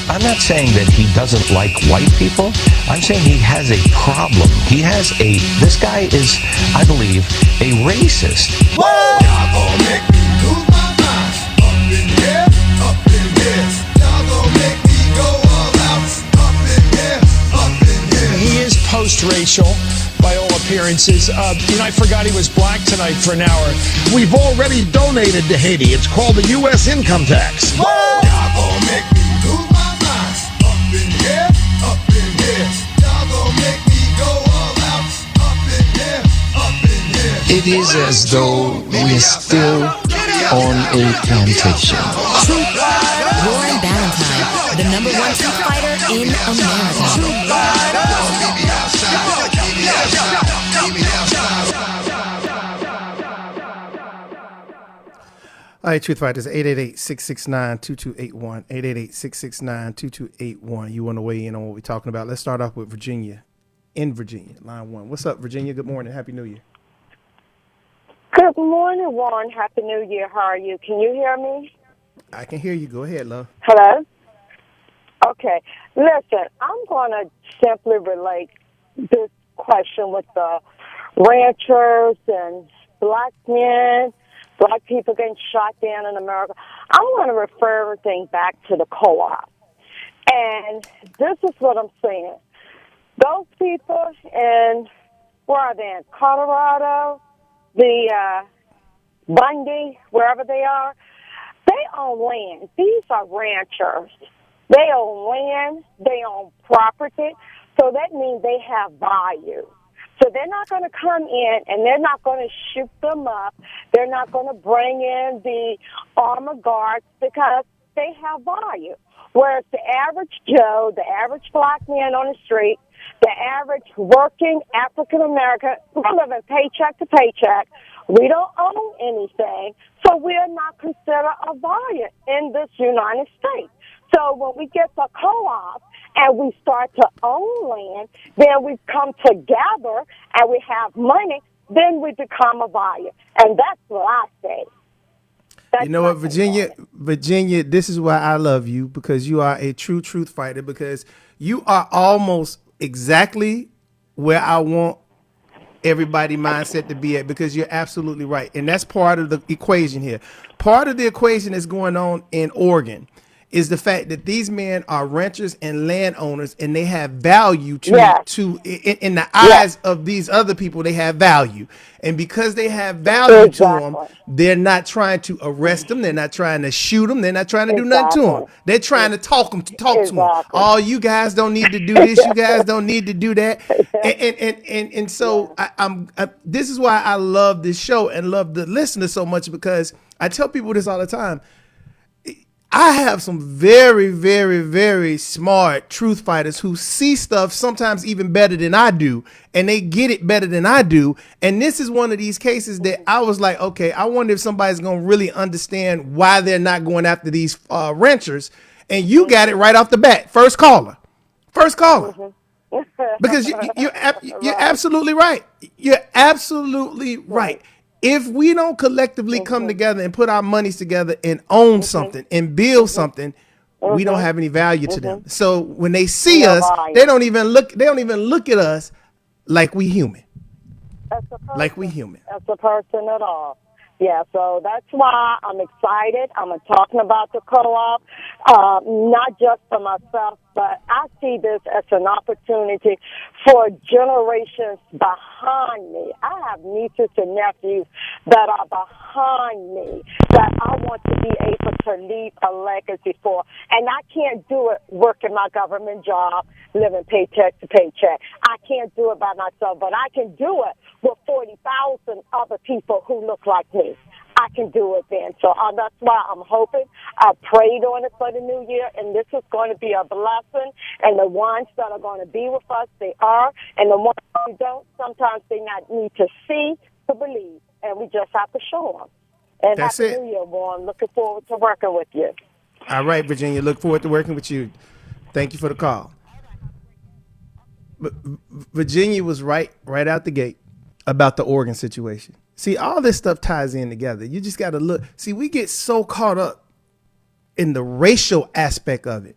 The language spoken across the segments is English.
I'm not saying that he doesn't like white people. I'm saying he has a problem. This guy is, I believe, a racist. Y'all gon' make me lose my mind. Up in here, up in here. Y'all gon' make me go all out. Up in here, up in here. He is post-racial by all appearances. I forgot he was black tonight for an hour. We've already donated to Haiti. It's called the U.S. income tax. Y'all gon' make me lose my mind. Up in here, up in here. Y'all gon' make me go all out. Up in here, up in here. It is as though we're still on a plantation. Warren Ballentine, the number one truth fighter in America. All right, Truth Fighters, 888-669-2281, 888-669-2281. You want to weigh in on what we're talking about? Let's start off with Virginia, in Virginia, line 1. What's up, Virginia? Good morning. Happy New Year. Good morning, Warren. Happy New Year. How are you? Can you hear me? I can hear you. Go ahead, love. Hello? Okay. Listen, I'm going to simply relate this question with the ranchers and black men, black people getting shot down in America. I'm going to refer everything back to the co-op. And this is what I'm saying. Those people in, where are they, in Colorado, the Bundy, wherever they are, they own land. These are ranchers. They own land. They own property. So that means they have value. So they're not going to come in and they're not going to shoot them up. They're not going to bring in the armored guards because they have value. Whereas the average Joe, the average black man on the street, the average working African-American, we're living paycheck to paycheck. We don't own anything, so we're not considered a value in this United States. So when we get the co-op and we start to own land, then we come together and we have money, then we become a value. And that's what I say. You know what, Virginia, this is why I love you, because you are a true truth fighter, because you are almost exactly where I want everybody mindset to be at, because you're absolutely right. And that's part of the equation here. Part of the equation that's going on in Oregon is the fact that these men are ranchers and landowners, and they have value in the eyes of these other people. They have value, and because they have value to them, they're not trying to arrest them. They're not trying to shoot them. They're not trying to do nothing to them. They're trying to talk to them. Oh, you guys don't need to do this. You guys don't need to do that. And so this is why I love this show and love the listeners so much, because I tell people this all the time. I have some very, very, very smart truth fighters who see stuff sometimes even better than I do, and they get it better than I do. And this is one of these cases that I was like, okay, I wonder if somebody's going to really understand why they're not going after these ranchers. And you got it right off the bat. First caller. Because you're absolutely right. You're absolutely right. If we don't collectively come together and put our monies together and own something and build something, we don't have any value to them. So when they see us, they don't even look at us like we human. That's a person. Like we human. That's a person at all. Yeah, so that's why I'm excited. I'm talking about the co-op, not just for myself, but I see this as an opportunity for generations behind me. I have nieces and nephews that are behind me that I want to be able to leave a legacy for. And I can't do it working my government job, living paycheck to paycheck. I can't do it by myself, but I can do it with 40,000 other people who look like me. I can do it then. So that's why I'm hoping. I prayed on it for the new year, and this is going to be a blessing. And the ones that are going to be with us, they are. And the ones who don't, sometimes they not need to see to believe. And we just have to show them. And that's Happy it. New Year, Warren. Looking forward to working with you. All right, Virginia. Look forward to working with you. Thank you for the call. But Virginia was right out the gate about the Oregon situation. See, all this stuff ties in together. You just got to look. See, we get so caught up in the racial aspect of it.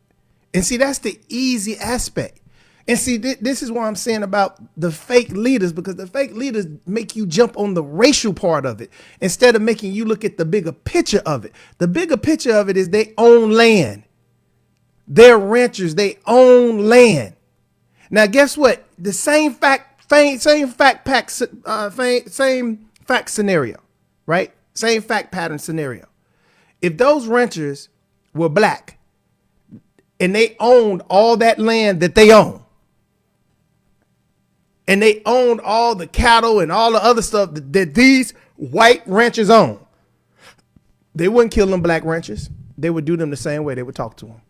And see, that's the easy aspect. And see, this is what I'm saying about the fake leaders, because the fake leaders make you jump on the racial part of it instead of making you look at the bigger picture of it. The bigger picture of it is they own land. They're ranchers. They own land. Now, guess what? The same fact scenario, right? Same fact pattern scenario. If those ranchers were black and they owned all that land that they own, and they owned all the cattle and all the other stuff that these white ranchers own, they wouldn't kill them black ranchers. They would do them the same way. They would talk to them.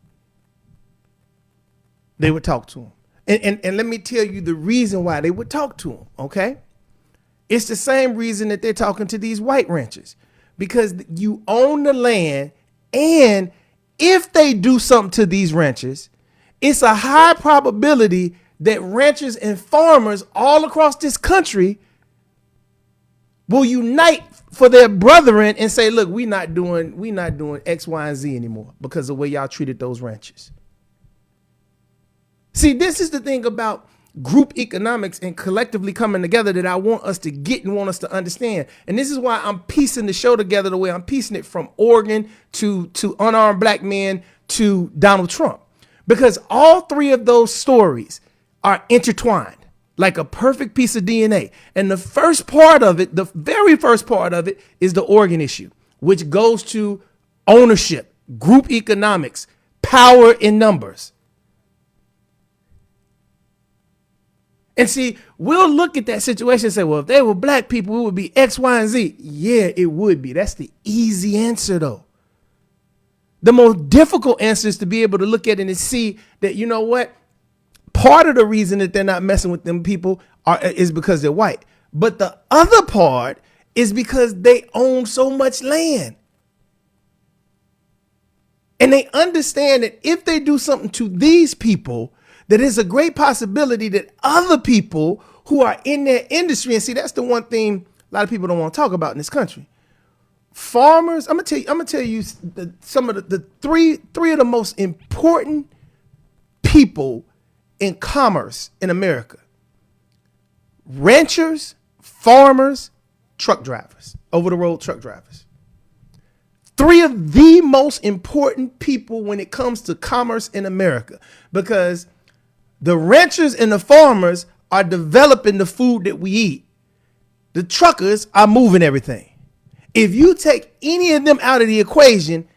They would talk to them. And let me tell you the reason why they would talk to them, okay? It's the same reason that they're talking to these white ranchers. Because you own the land, and if they do something to these ranchers, it's a high probability that ranchers and farmers all across this country will unite for their brethren and say, look, we not doing X, Y, and Z anymore because of the way y'all treated those ranchers. See, this is the thing about group economics and collectively coming together that I want us to get and want us to understand. And this is why I'm piecing the show together the way I'm piecing it, from Oregon to unarmed black men to Donald Trump, because all three of those stories are intertwined like a perfect piece of DNA. And the first part of it, the very first part of it, is the Oregon issue, which goes to ownership, group economics, power in numbers. And see, we'll look at that situation and say, well, if they were black people, it would be X, Y, and Z. Yeah, it would be. That's the easy answer, though. The most difficult answer is to be able to look at it and see that, you know what? Part of the reason that they're not messing with them people is because they're white. But the other part is because they own so much land. And they understand that if they do something to these people, that it's a great possibility that other people who are in their industry, and see, that's the one thing a lot of people don't want to talk about in this country. Farmers, I'm gonna tell you some of the three of the most important people in commerce in America: ranchers, farmers, truck drivers, over-the-road truck drivers. Three of the most important people when it comes to commerce in America, because the ranchers and the farmers are developing the food that we eat. The truckers are moving everything. If you take any of them out of the equation,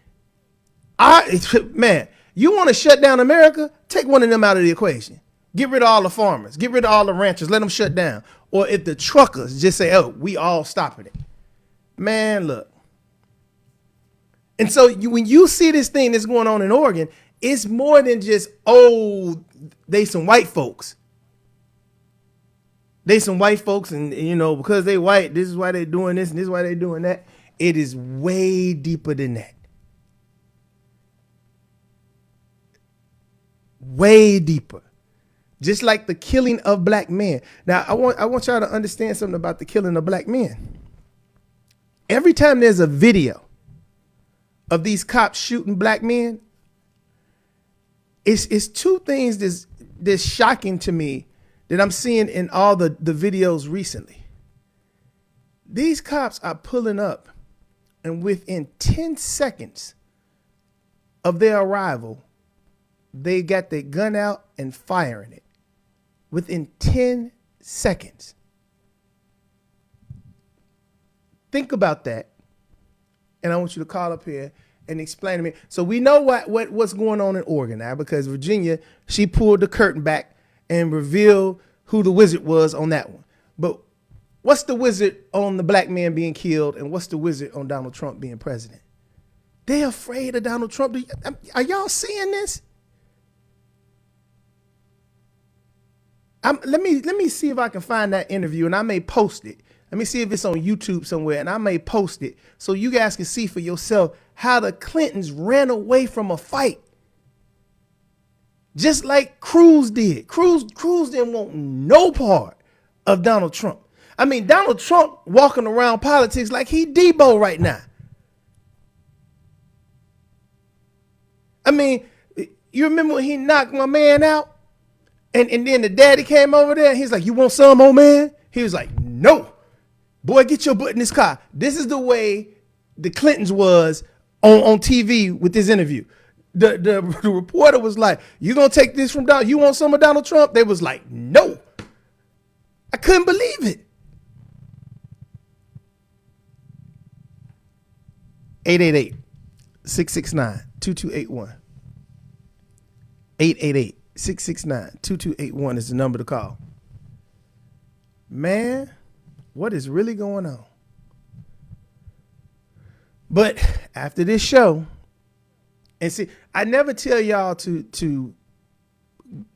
you want to shut down America? Take one of them out of the equation. Get rid of all the farmers. Get rid of all the ranchers. Let them shut down. Or if the truckers just say, oh, we all stopping it. Man, look. And so when you see this thing that's going on in Oregon, it's more than just, oh, they some white folks. They some white folks, and you know, because they white, this is why they doing this and this is why they doing that. It is way deeper than that. Way deeper. Just like the killing of black men. Now, I want y'all to understand something about the killing of black men. Every time there's a video of these cops shooting black men, it's two things that's shocking to me that I'm seeing in all the videos recently. These cops are pulling up, and within 10 seconds of their arrival, they got their gun out and firing it. Within 10 seconds. Think about that. And I want you to call up here and explain to me. So we know what's going on in Oregon now, because Virginia, she pulled the curtain back and revealed who the wizard was on that one. But what's the wizard on the black man being killed, and what's the wizard on Donald Trump being president? They're afraid of Donald Trump. Are y'all seeing this? Let me see if I can find that interview, and I may post it. Let me see if it's on YouTube somewhere, and I may post it so you guys can see for yourself how the Clintons ran away from a fight. Just like Cruz did. Cruz didn't want no part of Donald Trump. I mean, Donald Trump walking around politics like he Debo right now. I mean, You remember when he knocked my man out? And then the daddy came over there and he's like, you want some, old man? He was like, no. Boy, get your butt in this car. This is the way the Clintons was on TV with this interview. The reporter was like, you gonna take this from Donald? You want some of Donald Trump? They was like, no. I couldn't believe it. 888-669-2281. 888-669-2281 is the number to call. Man, what is really going on? But after this show, and see, I never tell y'all to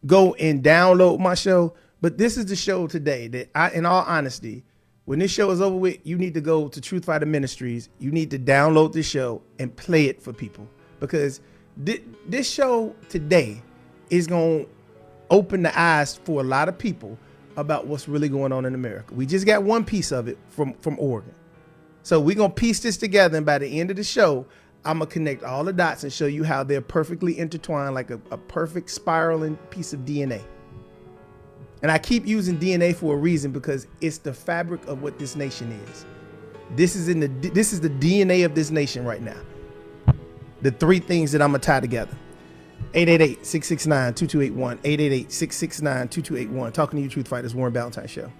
go and download my show, but this is the show today that I, in all honesty, when this show is over with, you need to go to Truth Fighter Ministries. You need to download this show and play it for people, because this show today is going to open the eyes for a lot of people about what's really going on in America. We just got one piece of it from Oregon. So we're going to piece this together, and by the end of the show, I'm going to connect all the dots and show you how they're perfectly intertwined, like a perfect spiraling piece of DNA. And I keep using DNA for a reason, because it's the fabric of what this nation is. This is the DNA of this nation right now. The three things that I'm going to tie together. 888-669-2281. 888-669-2281. Talking to you, Truth Fighters, Warren Ballentine Show.